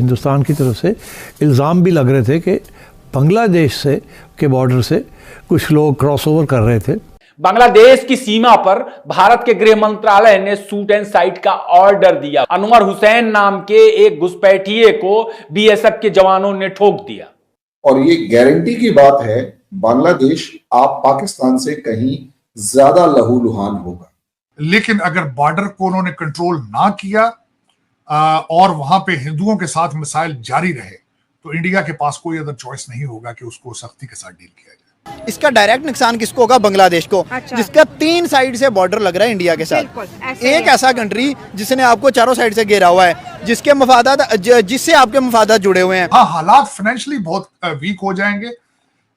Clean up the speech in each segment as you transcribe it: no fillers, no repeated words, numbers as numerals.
हिंदुस्तान की तरफ से इल्ज़ाम भी लग रहे थे कि बांग्लादेश से के बॉर्डर से कुछ लोग क्रॉस ओवर कर रहे थे। बांग्लादेश की सीमा पर भारत के गृह मंत्रालय ने शूट एंड साइट का ऑर्डर दिया। अनवर हुसैन नाम के एक घुसपैठिए को बीएसएफ के जवानों ने ठोक दिया। और ये गारंटी की बात है, बांग्लादेश आप पाकिस्तान से कहीं ज्यादा लहूलुहान होगा। लेकिन अगर बॉर्डर को उन्होंने कंट्रोल ना किया और वहां पे हिंदुओं के साथ मिसाइल जारी रहे तो इंडिया के पास कोई अदर चॉइस नहीं होगा कि उसको सख्ती के साथ डील किया जाए। इसका डायरेक्ट नुकसान किसको होगा? बांग्लादेश को। अच्छा। जिसका 3 साइड से बॉर्डर लग रहा है इंडिया के साथ। एक ऐसा कंट्री जिसने आपको चारों साइड से घेरा हुआ है, जिसके मफादात जिससे आपके मफादात जुड़े हुए हैं। हाँ, हालात फाइनेंशियली बहुत वीक हो जाएंगे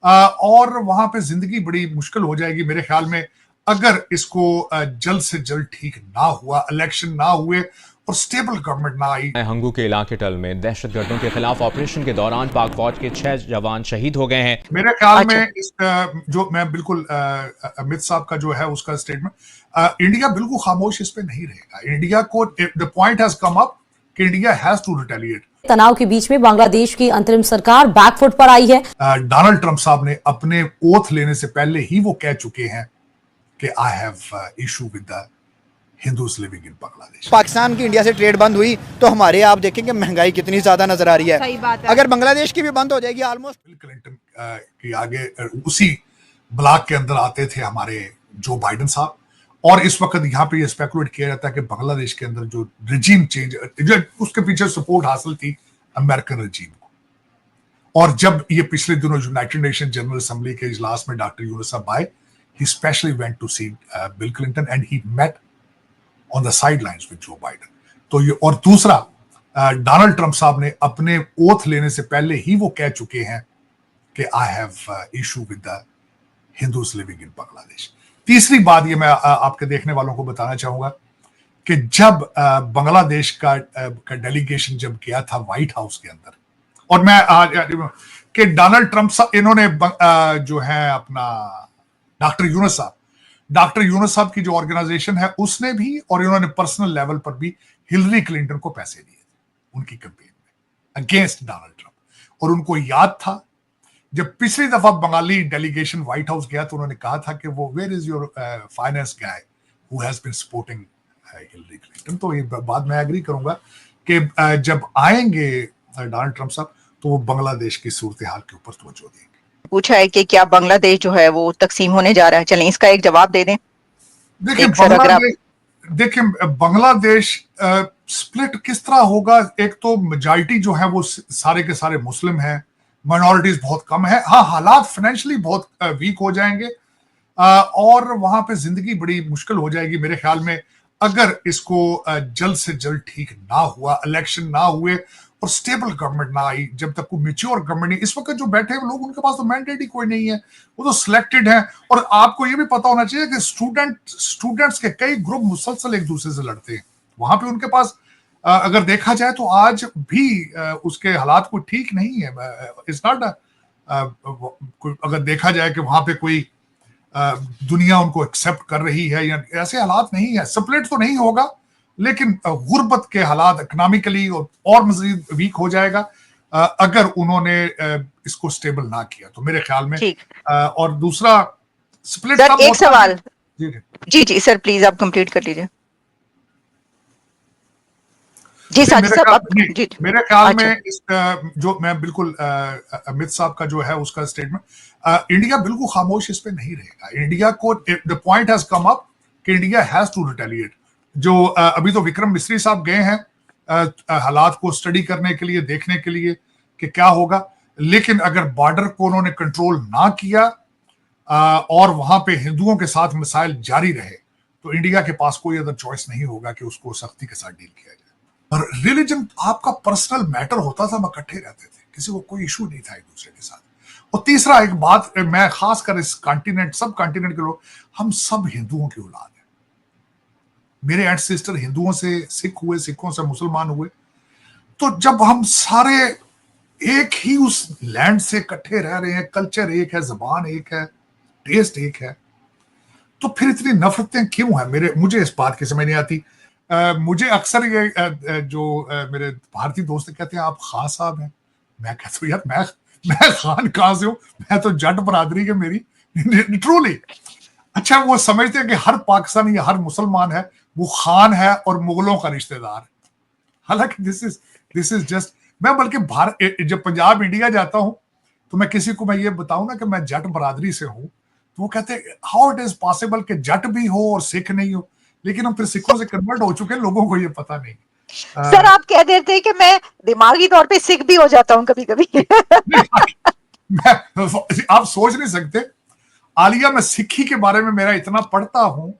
और वहां पे जिंदगी बड़ी मुश्किल हो जाएगी मेरे ख्याल में, अगर इसको जल्द से जल्द ठीक ना हुआ, इलेक्शन ना हुए और स्टेबल गवर्नमेंट ना आई। हंगू के इलाके टल में दहशतगर्दों के खिलाफ ऑपरेशन के दौरान पाक फौज के 6 जवान शहीद हो गए हैं। मेरे ख्याल में इस जो मैं बिल्कुल अमित साहब का जो है उसका स्टेटमेंट, इंडिया बिल्कुल खामोश इस पे नहीं रहेगा। इंडिया को the point has come up कि इंडिया हैज टू रिटेलिएट। तनाव के बीच में बांग्लादेश की अंतरिम सरकार बैकफुट पर आई है। डोनाल्ड ट्रंप साहब ने अपने ओथ लेने से पहले ही वो कह चुके हैं कि I have issue with the Hindus living in Bangladesh. Pakistan की इंडिया से ट्रेड बंद हुई तो हमारे आप देखेंगे महंगाई कितनी ज्यादा नजर आ रही है। सही बात है। अगर बांग्लादेश की भी बंद हो जाएगी ऑलमोस्ट। बिल क्लिंटन के आगे उसी ब्लॉक के अंदर आते थे हमारे जो बाइडेन साहब, और इस वक्त यहाँ पे ये स्पेकुलेट किया जाता है कि बांग्लादेश के अंदर जो रिजीम चेंज, उसके पीछे सपोर्ट हासिल थी अमेरिकन रिजीम को। और जब ये पिछले दिनों यूनाइटेड नेशन जनरल असेंबली के इजलास में डॉक्टर यूनुस साहब आए, he specially went to see Bill Clinton and he met on the sidelines with Joe Biden। तो ये, और दूसरा, डोनाल्ड ट्रंप साहब ने अपने ओथ लेने से पहले ही वो कह चुके हैं कि I have issue with the Hindus living in Bangladesh. तीसरी बात ये मैं आपके देखने वालों को बताना चाहूंगा कि जब बांग्लादेश का डेलीगेशन जब गया था व्हाइट हाउस के अंदर, और मैं कि डोनाल्ड ट्रंप साहब इन्होंने जो है अपना डॉक्टर यूनुस साहब की जो ऑर्गेनाइजेशन है उसने भी, और इन्होंने पर्सनल लेवल पर भी हिलरी क्लिंटन को पैसे दिए थे उनकी कैंपेन में अगेंस्ट डोनाल्ड ट्रंप। और उनको याद था जब पिछली दफा बंगाली डेलीगेशन व्हाइट हाउस गया तो उन्होंने कहा था कि वो where is your finance guy who has been supporting Hillary Clinton. तो ये बात मैं एग्री करूंगा कि जब आएंगे डोनाल्ड ट्रंप साहब तो वो बांग्लादेश की सूरत हाल के ऊपर तवज्जो देंगे। पूछा है कि क्या बांग्लादेश जो है वो तकसीम होने जा रहा है? चलें इसका एक जवाब दे दें। देखिए बांग्लादेश स्प्लिट किस तरह होगा? एक तो मेजॉरिटी जो है वो सारे के सारे मुस्लिम हैं, माइनॉरिटीज बहुत कम है। हाँ, हालात फाइनेंशियली बहुत वीक हो जाएंगे और वहां पे जिंदगी बड़ी मुश्किल हो जाएगी मेरे ख्याल में, अगर इसको जल्द से जल्द ठीक ना हुआ, इलेक्शन ना हुए और स्टेबल गवर्नमेंट ना आई। जब तक कोई मैच्योर गवर्नमेंट नहीं, इस वक्त जो बैठे हैं लोग उनके पास तो मैंडेट ही कोई नहीं है, वो तो सिलेक्टेड हैं। और आपको ये भी पता होना चाहिए कि स्टूडेंट्स के कई ग्रुप मुसलसल एक दूसरे से लड़ते हैं वहां पे। उनके पास अगर देखा जाए तो आज भी उसके हालात कोई ठीक नहीं है। इट्स नॉट अगर देखा जाए कि वहां पे कोई दुनिया उनको एक्सेप्ट कर रही है या ऐसे हालात नहीं है। स्प्लिट तो नहीं होगा लेकिन गुर्बत के हालात इकोनॉमिकली और मजीद वीक हो जाएगा अगर उन्होंने इसको स्टेबल ना किया तो मेरे ख्याल में। और दूसरा स्प्लिट सर, एक सवाल। जी सर, प्लीज आप कंप्लीट कर लीजिए। जी सर, मेरे ख्याल में इस जो मैं बिल्कुल अमित साहब का जो है उसका स्टेटमेंट, इंडिया बिल्कुल खामोश इस पे नहीं रहेगा। इंडिया को the point has come up कि इंडिया हैज टू रिटेलिएट। जो अभी तो विक्रम मिस्री साहब गए हैं हालात को स्टडी करने के लिए, देखने के लिए कि क्या होगा, लेकिन अगर बॉर्डर को उन्होंने कंट्रोल ना किया और वहां पे हिंदुओं के साथ मिसाइल जारी रहे तो इंडिया के पास कोई अदर चॉइस नहीं होगा कि उसको सख्ती के साथ डील किया जाए। और रिलीजन आपका पर्सनल मैटर होता था, हम इकट्ठे रहते थे, किसी को कोई इशू नहीं था एक दूसरे के साथ। और तीसरा एक बात, मैं खासकर इस कॉन्टिनेंट, सब कॉन्टिनेंट के लोग, हम सब हिंदुओं की औलाद है। मेरे एंसेस्टर हिंदुओं से सिख हुए, सिखों से मुसलमान हुए। तो जब हम सारे एक ही उस लैंड से इकट्ठे रह रहे हैं, कल्चर एक है, जबान एक है, टेस्ट एक है, तो फिर इतनी नफरतें क्यों हैं? मुझे इस बात की समझ नहीं आती। मुझे अक्सर ये जो मेरे भारतीय दोस्त कहते हैं आप खान साहब हैं, मैं कहता हूँ यार मैं खान कहाँ से हूँ, मैं तो जट बरादरी के मेरी ट्रूली। अच्छा, वो समझते हैं कि हर पाकिस्तानी या हर मुसलमान है वो खान है और मुगलों का रिश्तेदार है। हालांकि दिस इज जस्ट, मैं बल्कि जब पंजाब इंडिया जाता हूं तो मैं किसी को मैं ये बताऊं ना कि मैं जट बरादरी से हूं, तो वो कहते हैं हाउ इट इज पॉसिबल कि जट भी हो और सिख नहीं हो, लेकिन हम फिर सिखों से कन्वर्ट हो चुके हैं, लोगों को ये पता नहीं। सर आप कह देते हैं कि मैं दिमागी तौर पे सिख भी हो जाता हूं कभी कभी। आप सोच नहीं सकते आलिया, मैं सिक्खी के बारे में मेरा इतना पढ़ता हूं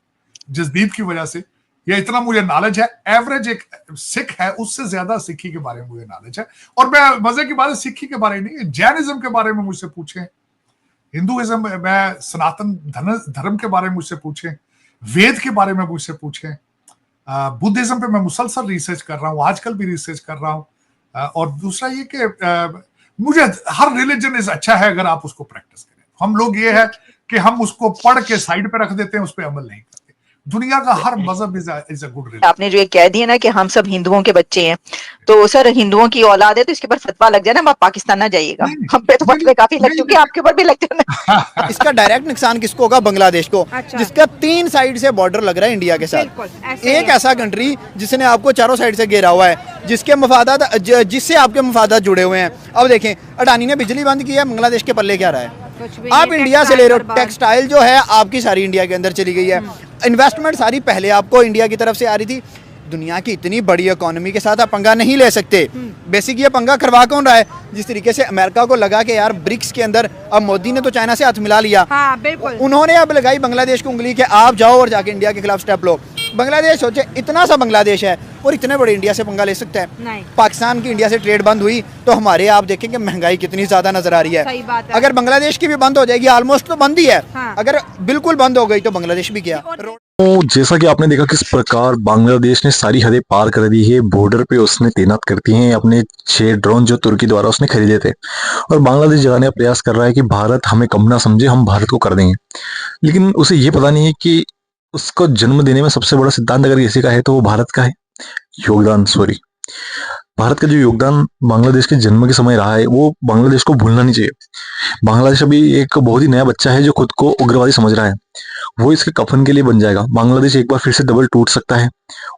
जसदीप की वजह से, या इतना मुझे नॉलेज है, एवरेज एक सिख है उससे ज्यादा सिक्खी के बारे में मुझे नॉलेज है। और मैं मजे की बात है, सिक्खी के बारे में नहीं, जैनिज्म के बारे में मुझसे पूछें, हिंदुइज्म, मैं सनातन धर्म के बारे में मुझसे पूछें, वेद के बारे में मुझसे पूछें, बुद्धिज्म पे मैं मुसलसल रिसर्च कर रहा हूँ, आजकल भी रिसर्च कर रहा हूँ। और दूसरा ये कि मुझे हर रिलीजन इज अच्छा है अगर आप उसको प्रैक्टिस करें। हम लोग ये है कि हम उसको पढ़ के साइड पे रख देते हैं, उस पर अमल नहीं करते। दुनिया का हर मजहब इज अ गुड रिलीजन। आपने जो ये कह दिया ना कि हम सब हिंदुओं के बच्चे हैं, तो सर हिंदुओं की औलाद है तो इसके ऊपर फतवा लग जाए ना, आप पाकिस्तान ना जाइएगा। हम पे तो फतवे काफी लग चुके हैं, आपके ऊपर भी लग जाए। इसका डायरेक्ट नुकसान किसको होगा? बांग्लादेश को, जिसका 3 साइड से बॉर्डर लग रहा है इंडिया के साथ। एक ऐसा कंट्री जिसने आपको चारों साइड से घेरा हुआ है, जिसके मफादात जिससे आपके मफादात जुड़े हुए हैं। अब देखें, अडानी ने बिजली बंद की है, बांग्लादेश के पल्ले क्या रहा है? आप इंडिया से ले रहे हो, टेक्सटाइल जो है आपकी सारी इंडिया के अंदर चली गई है, इन्वेस्टमेंट सारी पहले आपको इंडिया की तरफ से आ रही थी। दुनिया की इतनी बड़ी इकोनॉमी के साथ आप पंगा नहीं ले सकते। बेसिक ये पंगा करवा कौन रहा है? जिस तरीके से अमेरिका को लगा कि यार ब्रिक्स के अंदर, अब मोदी ने तो चाइना से हाथ मिला लिया, हाँ, बिल्कुल। उन्होंने अब लगाई बांग्लादेश को उंगली कि आप जाओ और जाके इंडिया के खिलाफ स्टेप लो। बांग्लादेश सोचे इतना सा बांग्लादेश है और इतने बड़े इंडिया से पंगा ले सकता है? नहीं। पाकिस्तान की इंडिया से ट्रेड बंद हुई तो हमारे आप देखेंगे महंगाई कितनी ज्यादा नजर आ रही है। सही बात है। अगर बांग्लादेश की भी बंद हो जाएगी, ऑलमोस्ट तो बंद ही है, हाँ। अगर बिल्कुल बंद हो गई तो बांग्लादेश भी गया। तो जैसा कि आपने देखा किस प्रकार बांग्लादेश ने सारी हदें पार कर दी है, बॉर्डर पे उसने तैनात करती हैं अपने 6 ड्रोन जो तुर्की द्वारा उसने खरीदे थे, और बांग्लादेश जगाने का प्रयास कर रहा है कि भारत हमें कम ना समझे, हम भारत को कर देंगे। लेकिन उसे ये पता नहीं है कि उसको जन्म देने में सबसे बड़ा सिद्धांत अगर किसी का है तो वो भारत का है। भारत का जो योगदान बांग्लादेश के जन्म के समय रहा है वो बांग्लादेश को भूलना नहीं चाहिए। बांग्लादेश अभी एक बहुत ही नया बच्चा है जो खुद को उग्रवादी समझ रहा है, वो इसके कफन के लिए बन जाएगा। बांग्लादेश एक बार फिर से डबल टूट सकता है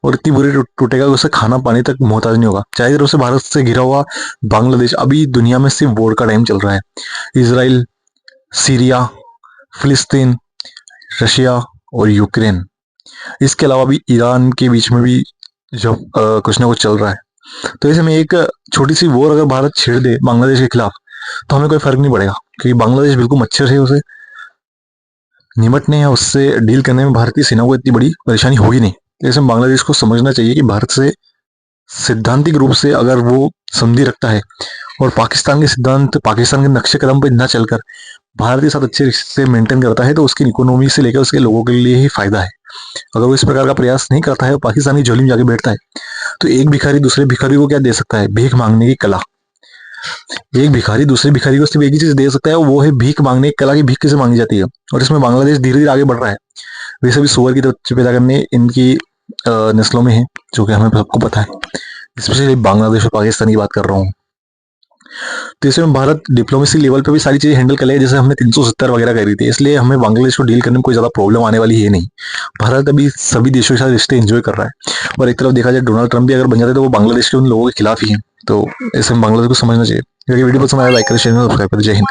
और इतनी बुरी टूटेगा कि उसे खाना पानी तक मोहताज नहीं होगा। चाहे तरफ से भारत से घिरा हुआ बांग्लादेश अभी दुनिया में सिर्फ वॉर का टाइम चल रहा है। इजराइल, सीरिया, फिलिस्तीन, रशिया और यूक्रेन, इसके अलावा भी ईरान के बीच में भी जो कुछ ना कुछ चल रहा है। तो ऐसे में एक छोटी सी वॉर अगर भारत छेड़ दे बांग्लादेश के खिलाफ तो हमें कोई फर्क नहीं पड़ेगा, क्योंकि बांग्लादेश बिल्कुल मच्छर है, उसे निमटने या उससे डील करने में भारतीय सेना को इतनी बड़ी परेशानी होगी नहीं। ऐसे में बांग्लादेश को समझना चाहिए कि भारत से सिद्धांतिक रूप से अगर वो संधि रखता है और पाकिस्तान के सिद्धांत, पाकिस्तान के नक्शे कदम पर न चलकर भारत के साथ अच्छे रिश्ते मेंटेन करता है तो उसकी इकोनॉमी से लेकर उसके लोगों के लिए ही फायदा है। अगर वो इस प्रकार का प्रयास नहीं करता है और पाकिस्तान की झोली में जाके बैठता है तो एक भिखारी दूसरे भिखारी को क्या दे सकता है? भीख मांगने की कला। एक भिखारी दूसरे भिखारी को सिर्फ एक ही चीज दे सकता है, वो है भीख मांगने की कला। की भीख कैसे मांगी जाती है, और इसमें बांग्लादेश धीरे धीरे आगे बढ़ रहा है। वैसे भी सुअर की बच्चे पैदा करने इनकी नस्लों में है, जो कि हमें सबको पता है। स्पेशली बांग्लादेश और पाकिस्तान की बात कर रहा हूँ। तो इसमें भारत डिप्लोमेसी लेवल पे भी सारी चीजें हैंडल कर ले, जैसे हमने 370 वगैरह करी थी, इसलिए हमें बांग्लादेश को डील करने में कोई ज्यादा प्रॉब्लम आने वाली है नहीं। भारत अभी सभी देशों के साथ रिश्ते एंजॉय कर रहा है, और एक तरफ देखा जाए डोनाल्ड ट्रंप भी अगर बन जाते तो वो बांग्लादेश के उन लोगों के खिलाफ ही है। तो ऐसे में बांग्लादेश को समझना चाहिए। वीडियो पसंद आया लाइक करें, शेयर करें, सब्सक्राइब करें। जय हिंद।